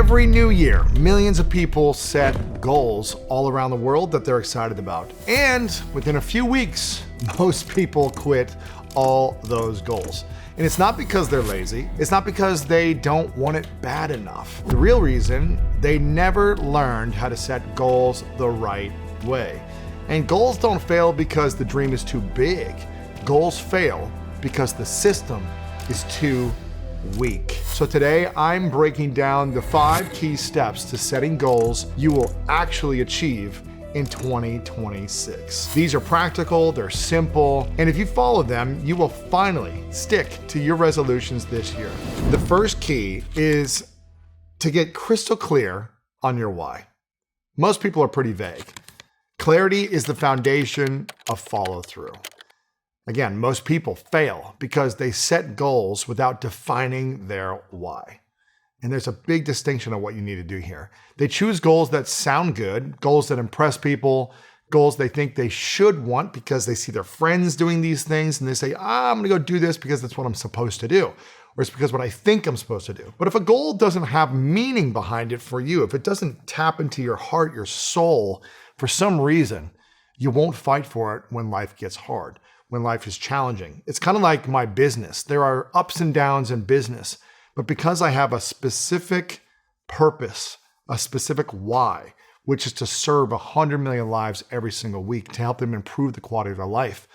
Every new year, millions of people set goals all around the world that they're excited about. And within a few weeks, most people quit all those goals. And it's not because they're lazy. It's not because they don't want it bad enough. The real reason, they never learned how to set goals the right way. And goals don't fail because the dream is too big. Goals fail because the system is too weak. So today I'm breaking down the 5 key steps to setting goals you will actually achieve in 2026. These are practical, they're simple, and if you follow them, you will finally stick to your resolutions this year. The first key is to get crystal clear on your why. Most people are pretty vague. Clarity is the foundation of follow-through. Again, most people fail because they set goals without defining their why. And there's a big distinction of what you need to do here. They choose goals that sound good, goals that impress people, goals they think they should want because they see their friends doing these things and they say, I'm gonna go do this because that's what I'm supposed to do, or it's because what I think I'm supposed to do. But if a goal doesn't have meaning behind it for you, if it doesn't tap into your heart, your soul, for some reason, you won't fight for it when life gets hard, when life is challenging. It's kind of like my business. There are ups and downs in business. But because I have a specific purpose, a specific why, which is to serve 100 million lives every single week to help them improve the quality of their life,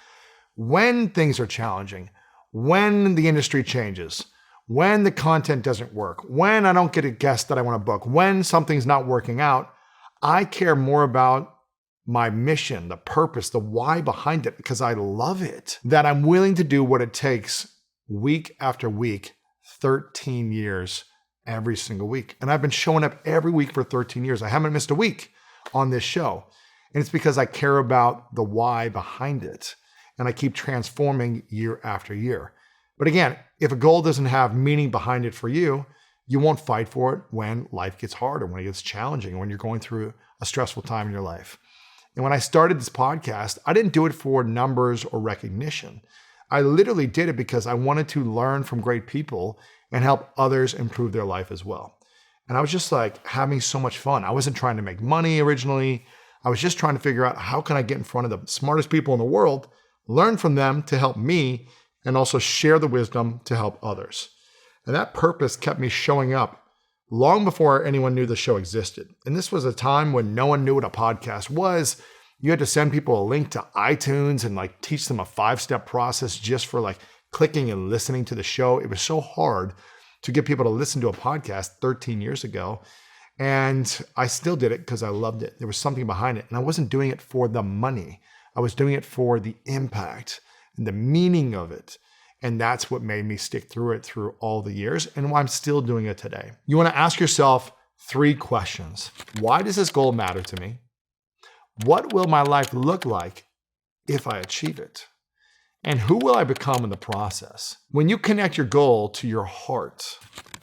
when things are challenging, when the industry changes, when the content doesn't work, when I don't get a guest that I want to book, when something's not working out, I care more about my mission, the purpose, the why behind it, because I love it, that I'm willing to do what it takes week after week, 13 years, every single week. And I've been showing up every week for 13 years. I haven't missed a week on this show. And it's because I care about the why behind it. And I keep transforming year after year. But again, if a goal doesn't have meaning behind it for you, you won't fight for it when life gets hard or when it gets challenging, or when you're going through a stressful time in your life. And when I started this podcast, I didn't do it for numbers or recognition. I literally did it because I wanted to learn from great people and help others improve their life as well. And I was just like having so much fun. I wasn't trying to make money originally. I was just trying to figure out how can I get in front of the smartest people in the world, learn from them to help me, and also share the wisdom to help others. And that purpose kept me showing up long before anyone knew the show existed. And this was a time when no one knew what a podcast was. You had to send people a link to iTunes and like teach them a 5-step process just for like clicking and listening to the show. It was so hard to get people to listen to a podcast 13 years ago. And I still did it because I loved it. There was something behind it. And I wasn't doing it for the money. I was doing it for the impact and the meaning of it. And that's what made me stick through it through all the years, and why I'm still doing it today. You want to ask yourself 3 questions. Why does this goal matter to me? What will my life look like if I achieve it? And who will I become in the process? When you connect your goal to your heart,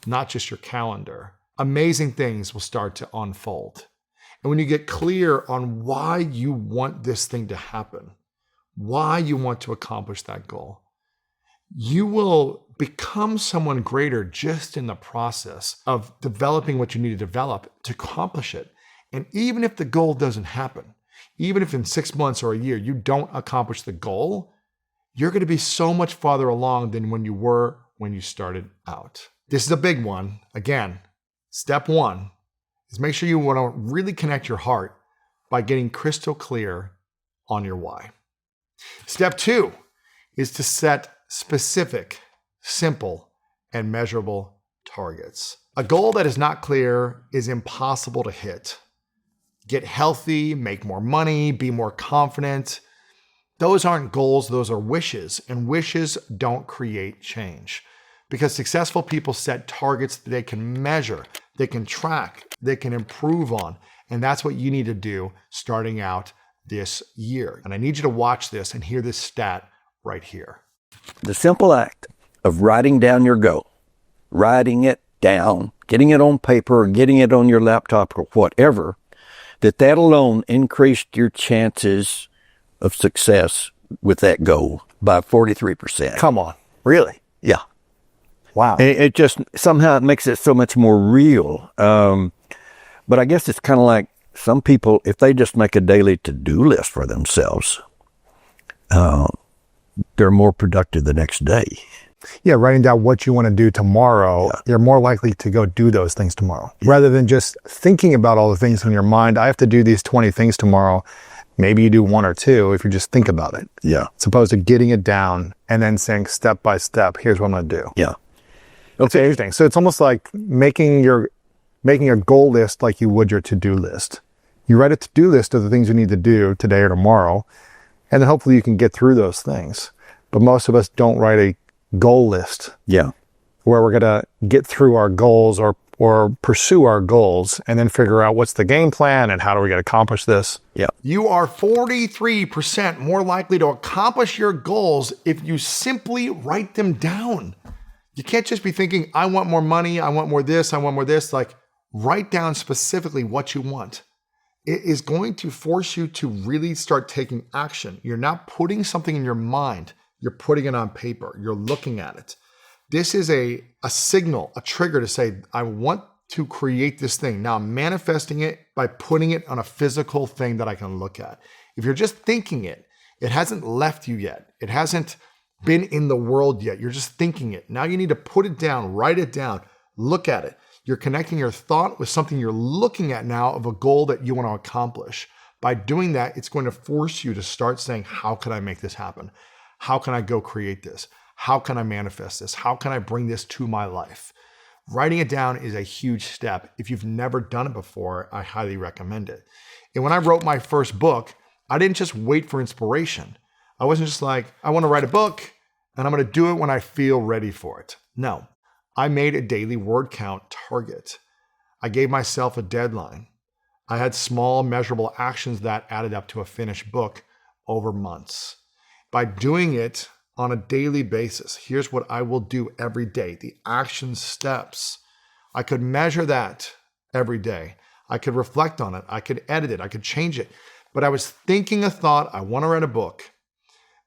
not just your calendar, amazing things will start to unfold. And when you get clear on why you want this thing to happen, why you want to accomplish that goal, you will become someone greater just in the process of developing what you need to develop to accomplish it. And even if the goal doesn't happen, even if in 6 months or a year you don't accomplish the goal, you're going to be so much farther along than when you were when you started out. This is a big one. Again, step 1 is make sure you want to really connect your heart by getting crystal clear on your why. Step 2 is to set specific, simple, and measurable targets. A goal that is not clear is impossible to hit. Get healthy, make more money, be more confident. Those aren't goals, those are wishes, and wishes don't create change. Because successful people set targets that they can measure, they can track, they can improve on, and that's what you need to do starting out this year. And I need you to watch this and hear this stat right here. The simple act of writing down your goal, writing it down, getting it on paper or getting it on your laptop or whatever, that alone increased your chances of success with that goal by 43%. Come on, really? Yeah. Wow. It just somehow it makes it so much more real. But I guess it's kind of like some people, if they just make a daily to-do list for themselves, they're more productive the next day. Yeah, writing down what you want to do tomorrow, you're more likely to go do those things tomorrow. Rather than just thinking about all the things in your mind, I have to do these 20 things tomorrow. Maybe you do one or two if you just think about it. Yeah. As opposed to getting it down and then saying step by step, here's what I'm going to do. Yeah. It's interesting. So it's almost like making a goal list like you would your to-do list. You write a to-do list of the things you need to do today or tomorrow, and then hopefully you can get through those things. But most of us don't write a goal list. Yeah. Where we're going to get through our goals or pursue our goals and then figure out what's the game plan and how do we get to accomplish this. Yeah. You are 43% more likely to accomplish your goals if you simply write them down. You can't just be thinking, I want more money, I want more this, I want more this. Like, write down specifically what you want. It is going to force you to really start taking action. You're not putting something in your mind. You're putting it on paper. You're looking at it. This is a signal, a trigger to say, I want to create this thing. Now I'm manifesting it by putting it on a physical thing that I can look at. If you're just thinking it, it hasn't left you yet. It hasn't been in the world yet. You're just thinking it. Now you need to put it down, write it down, look at it. You're connecting your thought with something you're looking at now of a goal that you want to accomplish. By doing that, it's going to force you to start saying, how can I make this happen? How can I go create this? How can I manifest this? How can I bring this to my life? Writing it down is a huge step. If you've never done it before, I highly recommend it. And when I wrote my first book, I didn't just wait for inspiration. I wasn't just like, I want to write a book and I'm going to do it when I feel ready for it. No, I made a daily word count target. I gave myself a deadline. I had small measurable actions that added up to a finished book over months. By doing it on a daily basis, here's what I will do every day, the action steps. I could measure that every day. I could reflect on it. I could edit it. I could change it. But I was thinking a thought, I want to write a book.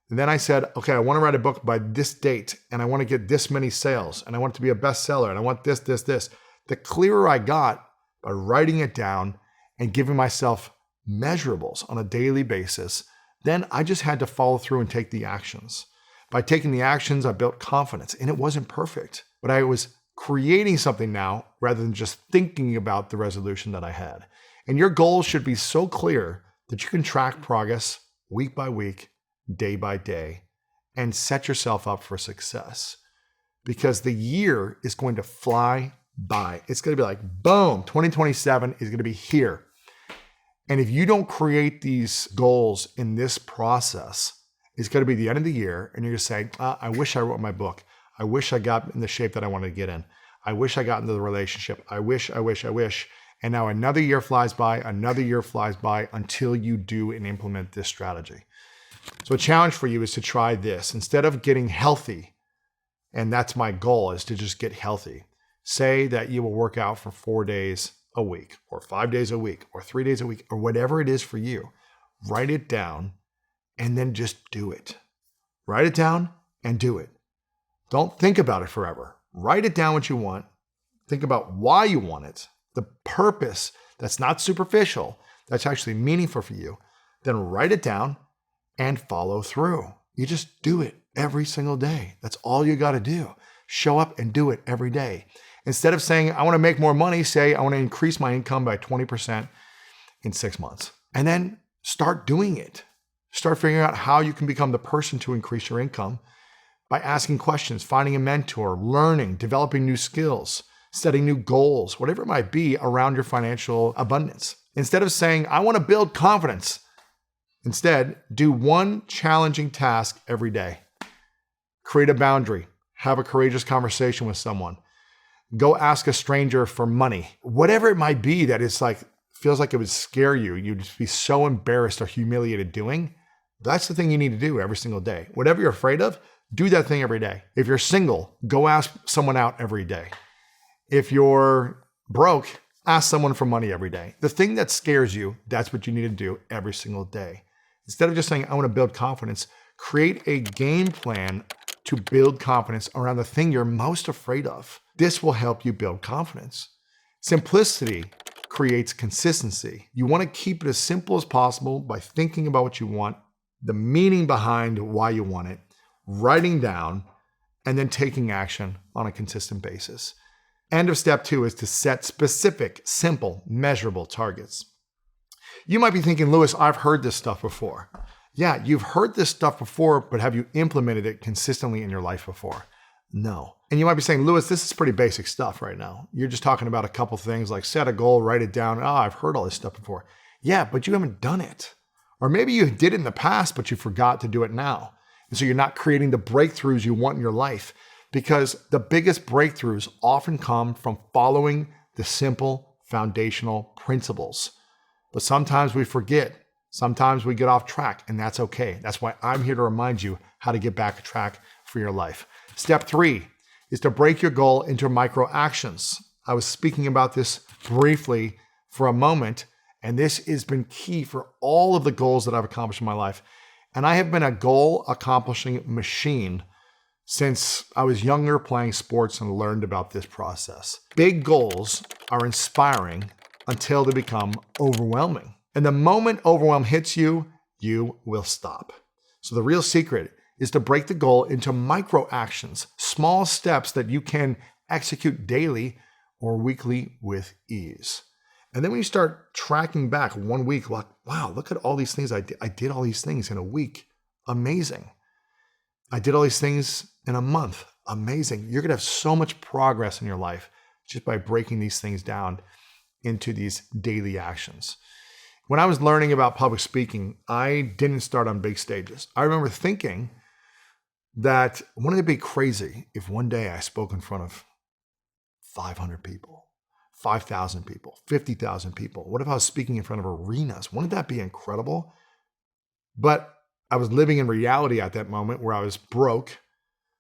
And then I said, okay, I want to write a book by this date, and I want to get this many sales, and I want it to be a bestseller, and I want this, this, this. The clearer I got by writing it down and giving myself measurables on a daily basis, then I just had to follow through and take the actions. By taking the actions, I built confidence, and it wasn't perfect, but I was creating something now rather than just thinking about the resolution that I had. And your goals should be so clear that you can track progress week by week, day by day, and set yourself up for success. Because the year is going to fly by. It's going to be like, boom, 2027 is going to be here. And if you don't create these goals in this process, it's going to be the end of the year, and you're going to say, I wish I wrote my book. I wish I got in the shape that I wanted to get in. I wish I got into the relationship. I wish. And now another year flies by until you do and implement this strategy. So a challenge for you is to try this. Instead of getting healthy, and that's my goal, is to just get healthy. Say that you will work out for 4 days a week, or 5 days a week, or 3 days a week, or whatever it is for you. Write it down and then just do it. Write it down and do it. Don't think about it forever. Write it down what you want. Think about why you want it, the purpose that's not superficial, that's actually meaningful for you. Then write it down and follow through. You just do it every single day. That's all you got to do. Show up and do it every day. Instead of saying, I want to make more money, say, I want to increase my income by 20% in 6 months. And then start doing it. Start figuring out how you can become the person to increase your income by asking questions, finding a mentor, learning, developing new skills, setting new goals, whatever it might be around your financial abundance. Instead of saying, I want to build confidence, instead, do one challenging task every day. Create a boundary. Have a courageous conversation with someone. Go ask a stranger for money. Whatever it might be that is like, feels like it would scare you, you'd just be so embarrassed or humiliated doing, that's the thing you need to do every single day. Whatever you're afraid of, do that thing every day. If you're single, go ask someone out every day. If you're broke, ask someone for money every day. The thing that scares you, that's what you need to do every single day. Instead of just saying, I want to build confidence, create a game plan to build confidence around the thing you're most afraid of. This will help you build confidence. Simplicity creates consistency. You want to keep it as simple as possible by thinking about what you want, the meaning behind why you want it, writing down, and then taking action on a consistent basis. End of step 2 is to set specific, simple, measurable targets. You might be thinking, Lewis, I've heard this stuff before. Yeah, you've heard this stuff before, but have you implemented it consistently in your life before? No. And you might be saying, Lewis, this is pretty basic stuff right now. You're just talking about a couple things like set a goal, write it down. Oh, I've heard all this stuff before. Yeah, but you haven't done it. Or maybe you did it in the past, but you forgot to do it now. And so you're not creating the breakthroughs you want in your life, because the biggest breakthroughs often come from following the simple foundational principles. But sometimes we forget. Sometimes we get off track, and that's okay. That's why I'm here to remind you how to get back on track for your life. Step 3 is to break your goal into micro actions. I was speaking about this briefly for a moment, and this has been key for all of the goals that I've accomplished in my life. And I have been a goal accomplishing machine since I was younger playing sports and learned about this process. Big goals are inspiring until they become overwhelming. And the moment overwhelm hits you, you will stop. So the real secret is to break the goal into micro actions, small steps that you can execute daily or weekly with ease. And then when you start tracking back 1 week, like, wow, look at all these things I did. I did all these things in a week. Amazing. I did all these things in a month. Amazing. You're going to have so much progress in your life just by breaking these things down into these daily actions. When I was learning about public speaking, I didn't start on big stages. I remember thinking that wouldn't it be crazy if one day I spoke in front of 500 people, 5,000 people, 50,000 people? What if I was speaking in front of arenas? Wouldn't that be incredible? But I was living in reality at that moment where I was broke,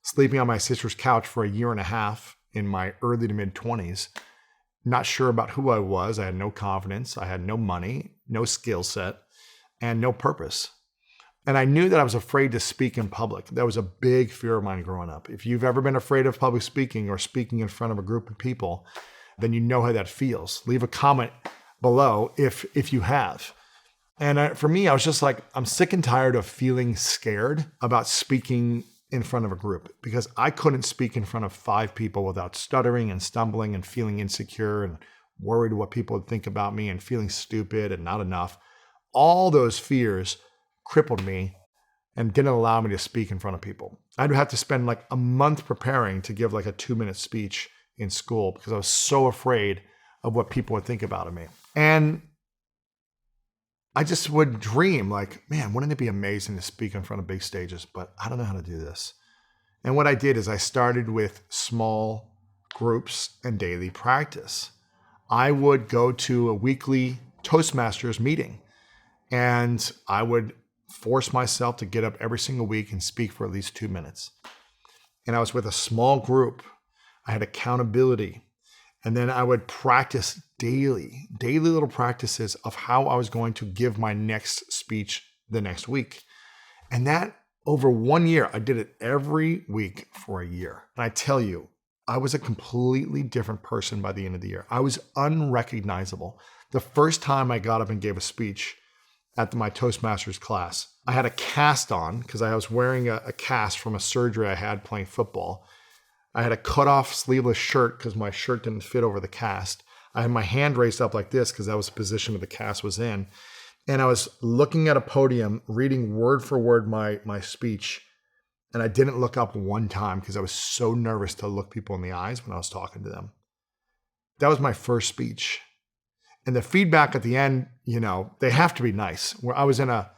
sleeping on my sister's couch for a year and a half in my early to mid 20s, not sure about who I was. I had no confidence. I had no money, no skill set, and no purpose. And I knew that I was afraid to speak in public. That was a big fear of mine growing up. If you've ever been afraid of public speaking or speaking in front of a group of people, then you know how that feels. Leave a comment below if you have. And for me, I was just like, I'm sick and tired of feeling scared about speaking in front of a group, because I couldn't speak in front of 5 people without stuttering and stumbling and feeling insecure and worried what people would think about me and feeling stupid and not enough. All those fears crippled me and didn't allow me to speak in front of people. I'd have to spend like a month preparing to give like a 2-minute speech in school because I was so afraid of what people would think about me. And I just would dream like, man, wouldn't it be amazing to speak in front of big stages? But I don't know how to do this. And what I did is I started with small groups and daily practice. I would go to a weekly Toastmasters meeting, and I would force myself to get up every single week and speak for at least 2 minutes. And I was with a small group. I had accountability. And then I would practice daily little practices of how I was going to give my next speech the next week. And that over 1 year, I did it every week for a year. And I tell you, I was a completely different person by the end of the year. I was unrecognizable. The first time I got up and gave a speech at my Toastmasters class, I had a cast on because I was wearing a cast from a surgery I had playing football. I had a cut-off sleeveless shirt because my shirt didn't fit over the cast. I had my hand raised up like this because that was the position that the cast was in. And I was looking at a podium, reading word for word my speech. And I didn't look up one time because I was so nervous to look people in the eyes when I was talking to them. That was my first speech. And the feedback at the end, you know, they have to be nice. Where I was in a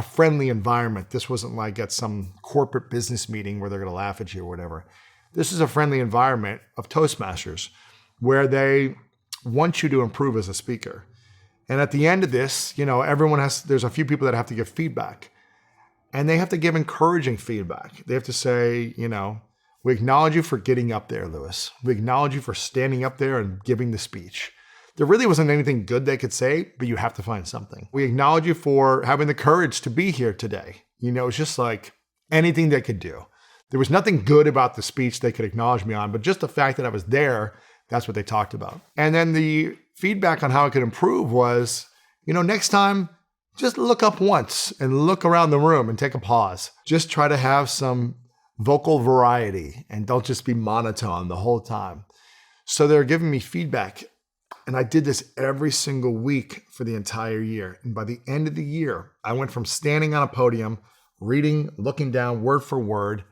friendly environment. This wasn't like at some corporate business meeting where they're going to laugh at you or whatever. This is a friendly environment of Toastmasters where they want you to improve as a speaker. And at the end of this, you know, there's a few people that have to give feedback. And they have to give encouraging feedback. They have to say, you know, we acknowledge you for getting up there, Lewis. We acknowledge you for standing up there and giving the speech. There really wasn't anything good they could say, but you have to find something. We acknowledge you for having the courage to be here today. You know, it's just like anything they could do. There was nothing good about the speech they could acknowledge me on, but just the fact that I was there, that's what they talked about. And then the feedback on how I could improve was, next time, just look up once and look around the room and take a pause. Just try to have some vocal variety and don't just be monotone the whole time. So they're giving me feedback. And I did this every single week for the entire year. And by the end of the year, I went from standing on a podium, reading, looking down word for word,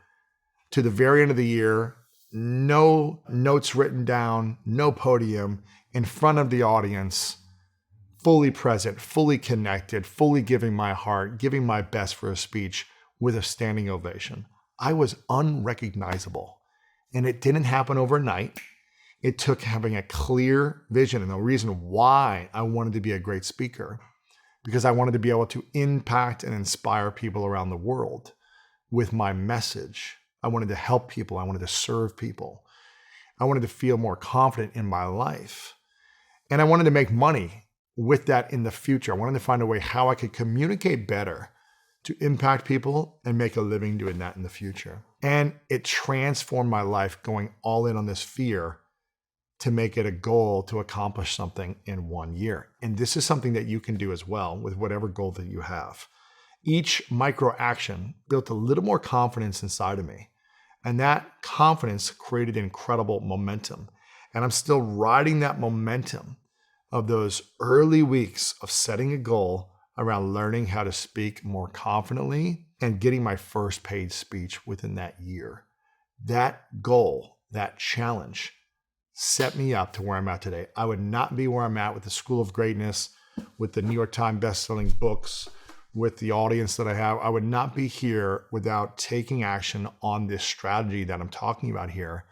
to the very end of the year, no notes written down, no podium, in front of the audience, fully present, fully connected, fully giving my heart, giving my best for a speech with a standing ovation. I was unrecognizable. And it didn't happen overnight. It took having a clear vision, and the reason why I wanted to be a great speaker, because I wanted to be able to impact and inspire people around the world with my message. I wanted to help people. I wanted to serve people. I wanted to feel more confident in my life. And I wanted to make money with that in the future. I wanted to find a way how I could communicate better to impact people and make a living doing that in the future. And it transformed my life going all in on this fear to make it a goal to accomplish something in 1 year. And this is something that you can do as well with whatever goal that you have. Each micro action built a little more confidence inside of me. And that confidence created incredible momentum. And I'm still riding that momentum of those early weeks of setting a goal around learning how to speak more confidently and getting my first paid speech within that year. That goal, that challenge, set me up to where I'm at today. I would not be where I'm at with the School of Greatness, with the New York Times best-selling books, with the audience that I have. I would not be here without taking action on this strategy that I'm talking about here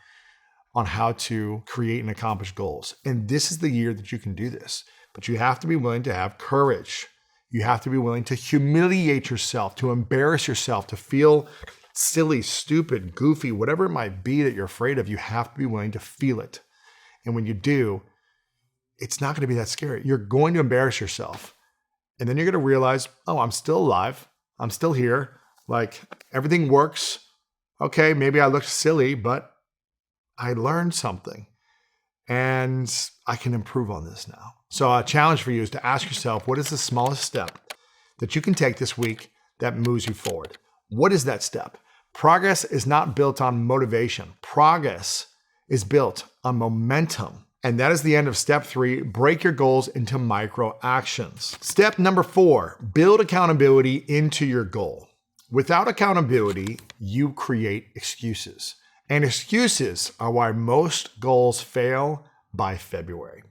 on how to create and accomplish goals. And this is the year that you can do this. But you have to be willing to have courage. You have to be willing to humiliate yourself, to embarrass yourself, to feel silly, stupid, goofy, whatever it might be that you're afraid of. You have to be willing to feel it. And when you do, it's not going to be that scary. You're going to embarrass yourself. And then you're going to realize, oh, I'm still alive. I'm still here. Like, everything works. Okay, maybe I look silly, but I learned something. And I can improve on this now. So a challenge for you is to ask yourself, what is the smallest step that you can take this week that moves you forward? What is that step? Progress is not built on motivation. Progress is built on momentum. And that is the end of step 3, break your goals into micro actions. Step number 4, build accountability into your goal. Without accountability, you create excuses. And excuses are why most goals fail by February.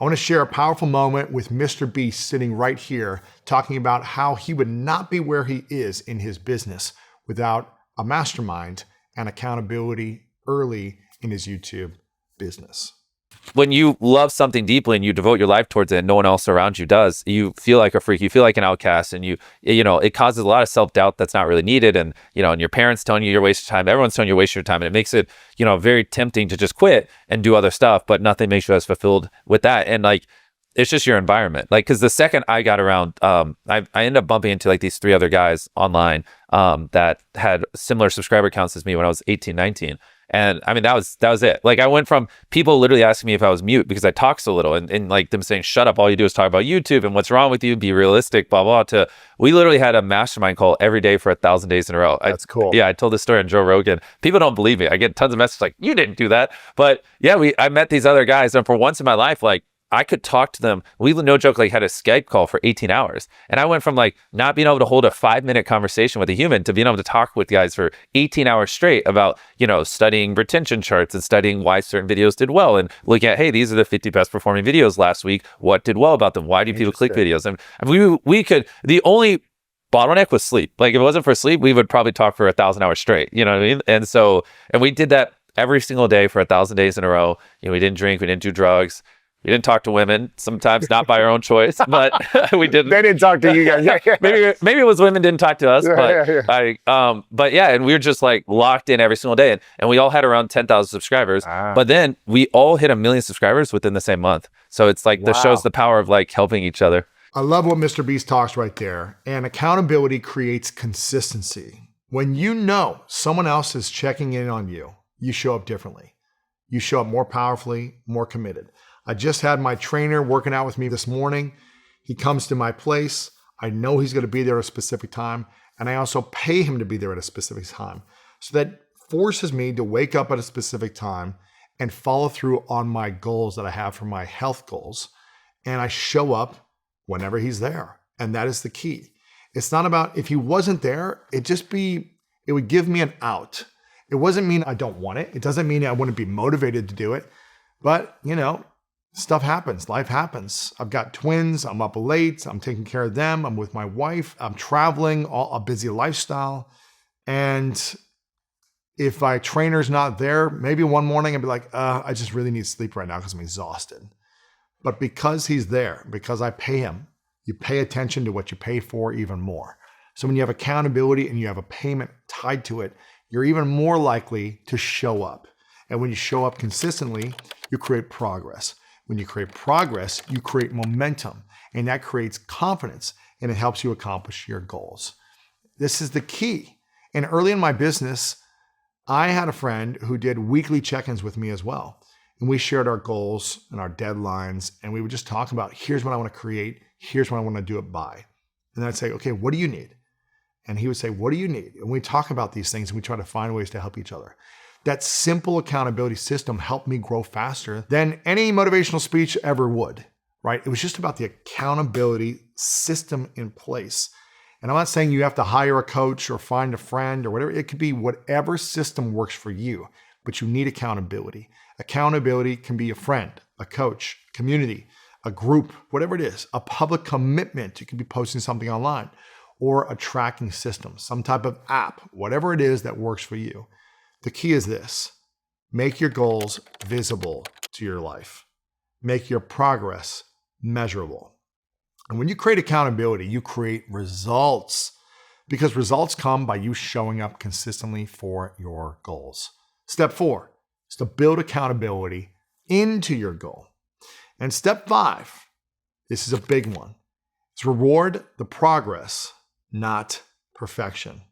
I want to share a powerful moment with Mr. Beast sitting right here, talking about how he would not be where he is in his business without a mastermind and accountability early in his YouTube business. When you love something deeply and you devote your life towards it and no one else around you does, you feel like a freak, you feel like an outcast, and it causes a lot of self-doubt that's not really needed. And, and your parents telling you you're wasting time, everyone's telling you you're wasting your time. And it makes it, very tempting to just quit and do other stuff, but nothing makes you as fulfilled with that. And it's just your environment. Because the second I got around, I ended up bumping into these 3 other guys online that had similar subscriber counts as me when I was 18, 19. And I mean, that was it. I went from people literally asking me if I was mute because I talk so little and them saying, shut up, all you do is talk about YouTube and what's wrong with you, be realistic, blah, blah, to we literally had a mastermind call every day for 1,000 days in a row. That's cool. Yeah, I told this story on Joe Rogan. People don't believe me. I get tons of messages like, you didn't do that. But yeah, I met these other guys, and for once in my life, I could talk to them. We, no joke, had a Skype call for 18 hours. And I went from not being able to hold a 5-minute conversation with a human to being able to talk with guys for 18 hours straight about, studying retention charts and studying why certain videos did well and looking at, hey, these are the 50 best performing videos last week. What did well about them? Why do people click videos? And we could, the only bottleneck was sleep. If it wasn't for sleep, we would probably talk for 1,000 hours straight. You know what I mean? And we did that every single day for 1,000 days in a row. We didn't drink, we didn't do drugs. We didn't talk to women, sometimes not by our own choice, but we didn't. They didn't talk to you guys. maybe it was women didn't talk to us, but and we were just locked in every single day, and we all had around 10,000 subscribers. But then we all hit 1 million subscribers within the same month. So it's this shows the power of helping each other. I love what Mr. Beast talks right there. And accountability creates consistency. When you know someone else is checking in on you, you show up differently. You show up more powerfully, more committed. I just had my trainer working out with me this morning. He comes to my place. I know he's going to be there at a specific time, and I also pay him to be there at a specific time. So that forces me to wake up at a specific time and follow through on my goals that I have for my health goals. And I show up whenever he's there. And that is the key. It's not about if he wasn't there, it would give me an out. It doesn't mean I don't want it. It doesn't mean I wouldn't be motivated to do it. But, stuff happens. Life happens. I've got twins. I'm up late. I'm taking care of them. I'm with my wife. I'm traveling, a busy lifestyle. And if my trainer's not there, maybe one morning I'd be like, I just really need sleep right now because I'm exhausted. But because he's there, because I pay him, you pay attention to what you pay for even more. So when you have accountability and you have a payment tied to it, you're even more likely to show up. And when you show up consistently, you create progress. When you create progress, you create momentum, and that creates confidence, and it helps you accomplish your goals. This is the key. And early in my business, I had a friend who did weekly check-ins with me as well. And we shared our goals and our deadlines, and we would just talk about, here's what I want to create, here's what I want to do it by. And I'd say, okay, what do you need? And he would say, what do you need? And we talk about these things, and we try to find ways to help each other. That simple accountability system helped me grow faster than any motivational speech ever would, right? It was just about the accountability system in place. And I'm not saying you have to hire a coach or find a friend or whatever. It could be whatever system works for you, but you need accountability. Accountability can be a friend, a coach, community, a group, whatever it is, a public commitment. You could be posting something online, or a tracking system, some type of app, whatever it is that works for you. The key is this: make your goals visible to your life. Make your progress measurable. And when you create accountability, you create results, because results come by you showing up consistently for your goals. Step 4 is to build accountability into your goal. And step 5, this is a big one, is reward the progress, not perfection.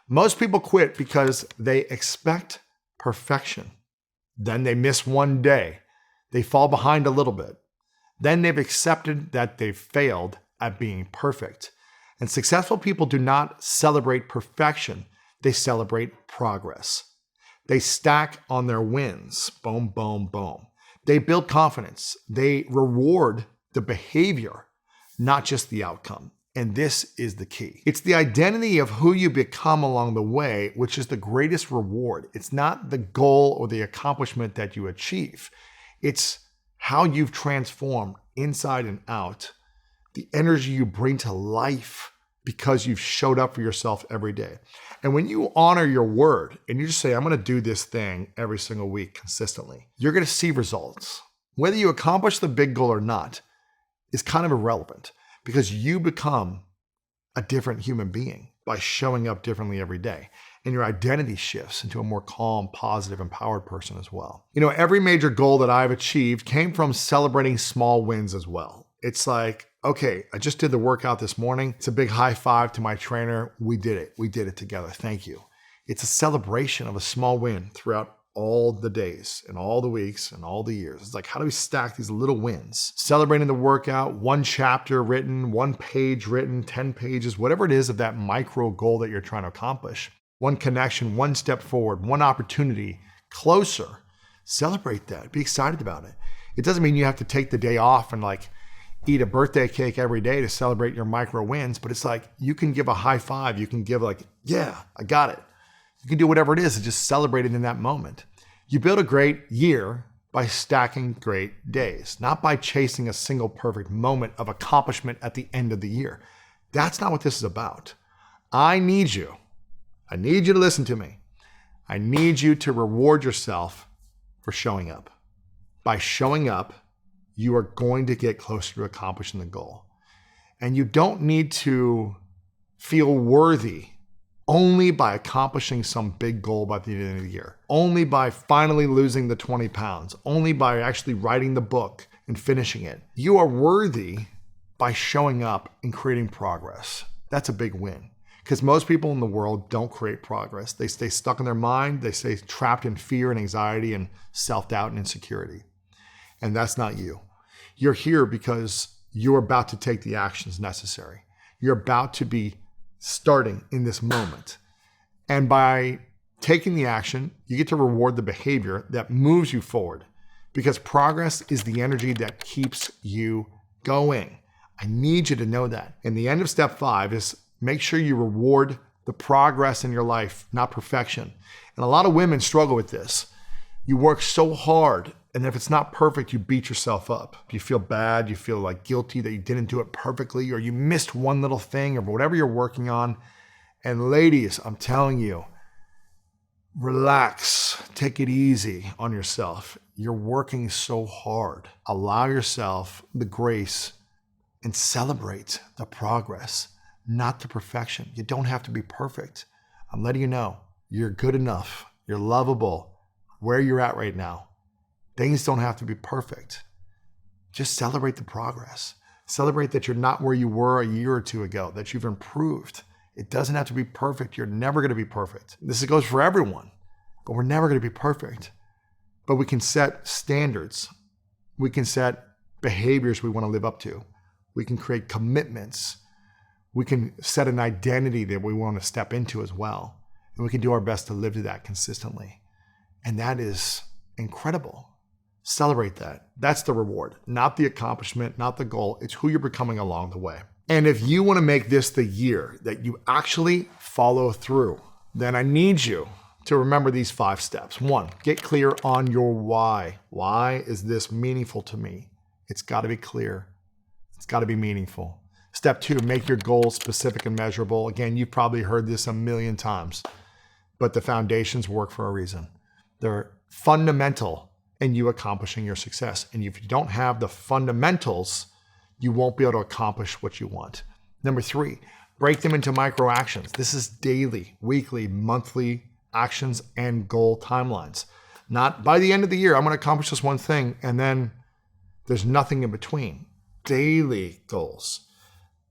Most people quit because they expect perfection. Then they miss one day. They fall behind a little bit. Then they've accepted that they've failed at being perfect. And successful people do not celebrate perfection. They celebrate progress. They stack on their wins. Boom, boom, boom. They build confidence. They reward the behavior, not just the outcome. And this is the key. It's the identity of who you become along the way, which is the greatest reward. It's not the goal or the accomplishment that you achieve. It's how you've transformed inside and out, the energy you bring to life because you've showed up for yourself every day. And when you honor your word and you just say, I'm going to do this thing every single week consistently, you're going to see results. Whether you accomplish the big goal or not is kind of irrelevant, because you become a different human being by showing up differently every day. And your identity shifts into a more calm, positive, empowered person as well. Every major goal that I've achieved came from celebrating small wins as well. It's like, okay, I just did the workout this morning. It's a big high five to my trainer. We did it. We did it together. Thank you. It's a celebration of a small win throughout all the days and all the weeks and all the years. It's like, how do we stack these little wins? Celebrating the workout, one chapter written, one page written, 10 pages, whatever it is of that micro goal that you're trying to accomplish. One connection, one step forward, one opportunity closer. Celebrate that. Be excited about it. It doesn't mean you have to take the day off and eat a birthday cake every day to celebrate your micro wins, but it's like you can give a high five. You can give yeah, I got it. You can do whatever it is and just celebrate it in that moment. You build a great year by stacking great days, not by chasing a single perfect moment of accomplishment at the end of the year. That's not what this is about. I need you to listen to me. I need you to reward yourself for showing up. By showing up, you are going to get closer to accomplishing the goal. And you don't need to feel worthy only by accomplishing some big goal by the end of the year, only by finally losing the 20 pounds, only by actually writing the book and finishing it. You are worthy by showing up and creating progress. That's a big win. Because most people in the world don't create progress. They stay stuck in their mind. They stay trapped in fear and anxiety and self-doubt and insecurity. And that's not you. You're here because you're about to take the actions necessary. You're about to be starting in this moment. And by taking the action, you get to reward the behavior that moves you forward, because progress is the energy that keeps you going. I need you to know that. And the end of step 5 is make sure you reward the progress in your life, not perfection. And a lot of women struggle with this. You work so hard, and if it's not perfect, you beat yourself up. You feel bad, you feel like guilty that you didn't do it perfectly, or you missed one little thing, or whatever you're working on. And ladies, I'm telling you, relax, take it easy on yourself. You're working so hard. Allow yourself the grace and celebrate the progress, not the perfection. You don't have to be perfect. I'm letting you know, you're good enough. You're lovable where you're at right now. Things don't have to be perfect. Just celebrate the progress. Celebrate that you're not where you were a year or two ago, that you've improved. It doesn't have to be perfect. You're never going to be perfect. This goes for everyone, but we're never going to be perfect. But we can set standards. We can set behaviors we want to live up to. We can create commitments. We can set an identity that we want to step into as well. And we can do our best to live to that consistently. And that is incredible. Celebrate that. That's the reward, not the accomplishment, not the goal. It's who you're becoming along the way. And if you want to make this the year that you actually follow through, then I need you to remember these 5 steps. 1, get clear on your why. Why is this meaningful to me? It's got to be clear. It's got to be meaningful. Step 2, make your goals specific and measurable. Again, you've probably heard this a million times, but the foundations work for a reason. They're fundamental in you accomplishing your success. And if you don't have the fundamentals, you won't be able to accomplish what you want. Number 3, break them into micro actions. This is daily, weekly, monthly actions and goal timelines. Not by the end of the year, I'm going to accomplish this one thing, and then there's nothing in between. Daily goals,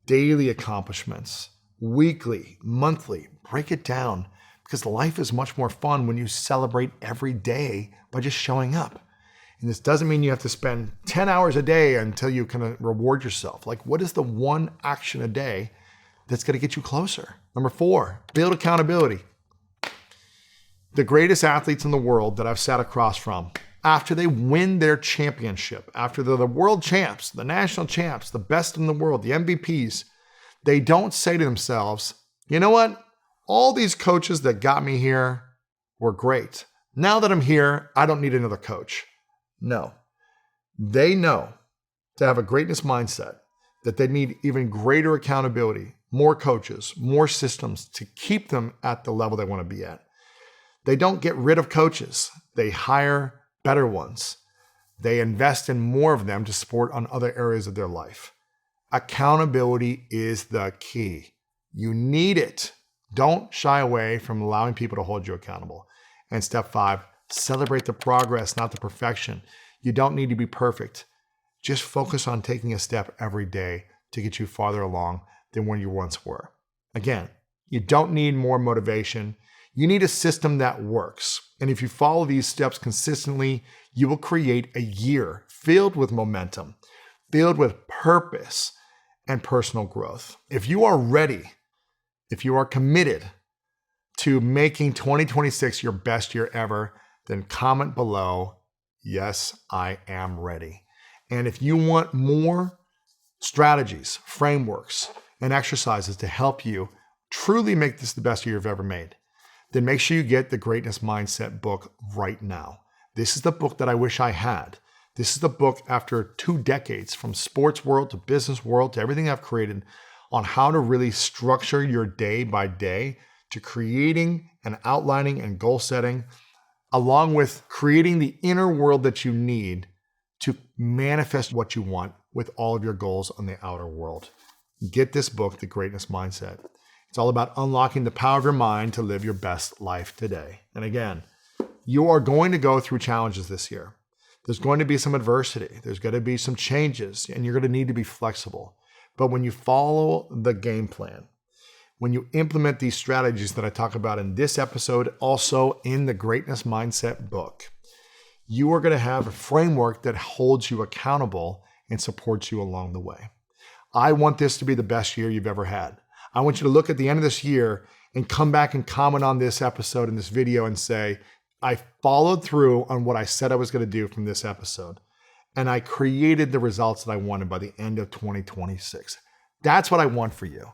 daily accomplishments, weekly, monthly. Break it down, because life is much more fun when you celebrate every day by just showing up. And this doesn't mean you have to spend 10 hours a day until you can reward yourself. Like, what is the one action a day that's going to get you closer? Number 4, build accountability. The greatest athletes in the world that I've sat across from, after they win their championship, after they're the world champs, the national champs, the best in the world, the MVPs, they don't say to themselves, you know what? All these coaches that got me here were great. Now that I'm here, I don't need another coach. No. They know to have a greatness mindset that they need even greater accountability, more coaches, more systems to keep them at the level they want to be at. They don't get rid of coaches. They hire better ones. They invest in more of them to support on other areas of their life. Accountability is the key. You need it. Don't shy away from allowing people to hold you accountable. And step 5, celebrate the progress, not the perfection. You don't need to be perfect. Just focus on taking a step every day to get you farther along than when you once were. Again, you don't need more motivation. You need a system that works. And if you follow these steps consistently, you will create a year filled with momentum, filled with purpose and personal growth. If you are ready, if you are committed to making 2026 your best year ever, then comment below, yes, I am ready. And if you want more strategies, frameworks, and exercises to help you truly make this the best year you've ever made, then make sure you get the Greatness Mindset book right now. This is the book that I wish I had. This is the book after 2 decades, from sports world to business world to everything I've created, on how to really structure your day by day, to creating and outlining and goal setting, along with creating the inner world that you need to manifest what you want with all of your goals on the outer world. Get this book, The Greatness Mindset. It's all about unlocking the power of your mind to live your best life today. And again, you are going to go through challenges this year. There's going to be some adversity. There's going to be some changes, and you're going to need to be flexible. But when you follow the game plan, when you implement these strategies that I talk about in this episode, also in the Greatness Mindset book, you are going to have a framework that holds you accountable and supports you along the way. I want this to be the best year you've ever had. I want you to look at the end of this year and come back and comment on this episode and this video and say, I followed through on what I said I was going to do from this episode, and I created the results that I wanted by the end of 2026. That's what I want for you.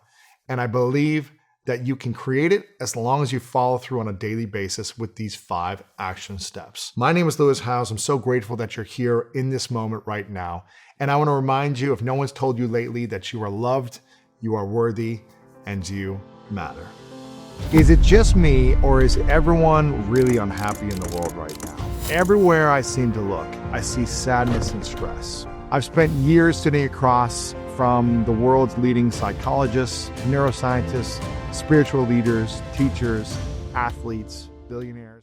And I believe that you can create it as long as you follow through on a daily basis with these 5 action steps. My name is Lewis Howes. I'm so grateful that you're here in this moment right now. And I want to remind you, if no one's told you lately, that you are loved, you are worthy, and you matter. Is it just me, or is everyone really unhappy in the world right now? Everywhere I seem to look, I see sadness and stress. I've spent years sitting across from the world's leading psychologists, neuroscientists, spiritual leaders, teachers, athletes, billionaires.